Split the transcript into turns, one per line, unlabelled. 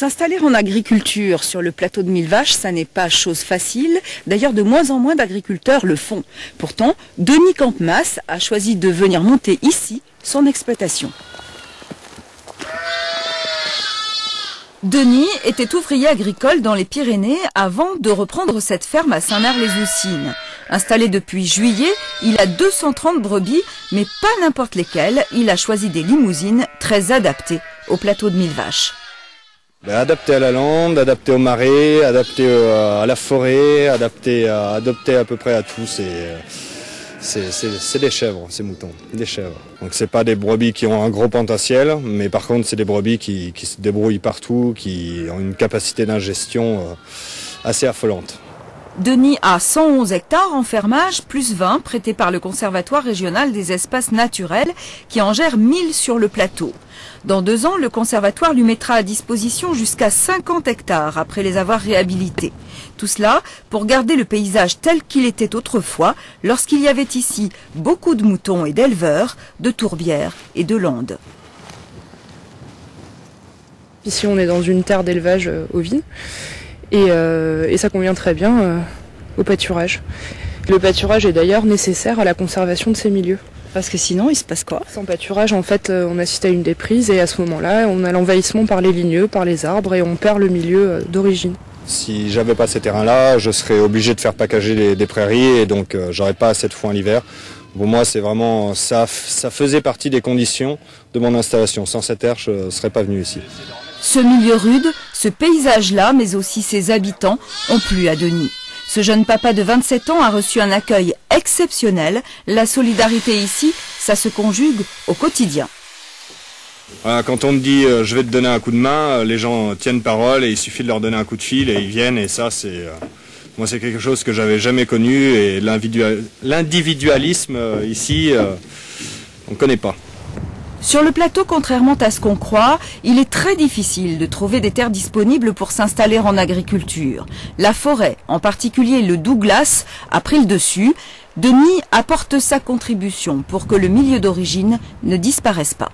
S'installer en agriculture sur le plateau de Millevaches, ça n'est pas chose facile. D'ailleurs, de moins en moins d'agriculteurs le font. Pourtant, Denis Campmas a choisi de venir monter ici son exploitation. Denis était ouvrier agricole dans les Pyrénées avant de reprendre cette ferme à Saint-Merd-les-Oussines. Installé depuis juillet, il a 230 brebis, mais pas n'importe lesquelles. Il a choisi des limousines très adaptées au plateau de Millevaches.
Adapté à la lande, adapté au marais, adapté à la forêt, adapté à peu près à tout. C'est des chèvres, ces moutons, des chèvres. Donc c'est pas des brebis qui ont un gros potentiel, mais par contre c'est des brebis qui se débrouillent partout, qui ont une capacité d'ingestion assez affolante.
Denis a 111 hectares en fermage, plus 20 prêtés par le Conservatoire régional des espaces naturels qui en gère 1000 sur le plateau. Dans 2 ans, le Conservatoire lui mettra à disposition jusqu'à 50 hectares après les avoir réhabilités. Tout cela pour garder le paysage tel qu'il était autrefois, lorsqu'il y avait ici beaucoup de moutons et d'éleveurs, de tourbières et de landes.
Ici, on est dans une terre d'élevage ovine. Et ça convient très bien au pâturage. Le pâturage est d'ailleurs nécessaire à la conservation de ces milieux.
Parce que sinon, il se passe quoi?
Sans pâturage, en fait, on assiste à une déprise et à ce moment-là, on a l'envahissement par les ligneux, par les arbres et on perd le milieu d'origine.
Si j'avais pas ces terrains-là, je serais obligé de faire packager des prairies et donc j'aurais pas assez de foin l'hiver. Pour moi, c'est vraiment ça faisait partie des conditions de mon installation. Sans cette terre, je ne serais pas venu ici.
Ce milieu rude, ce paysage-là, mais aussi ses habitants, ont plu à Denis. Ce jeune papa de 27 ans a reçu un accueil exceptionnel. La solidarité ici, ça se conjugue au quotidien.
Voilà, quand on me dit je vais te donner un coup de main, les gens tiennent parole et il suffit de leur donner un coup de fil et ils viennent. Et ça, moi, c'est quelque chose que j'avais jamais connu. Et l'individualisme ici, on ne connaît pas.
Sur le plateau, contrairement à ce qu'on croit, il est très difficile de trouver des terres disponibles pour s'installer en agriculture. La forêt, en particulier le Douglas, a pris le dessus. Denis apporte sa contribution pour que le milieu d'origine ne disparaisse pas.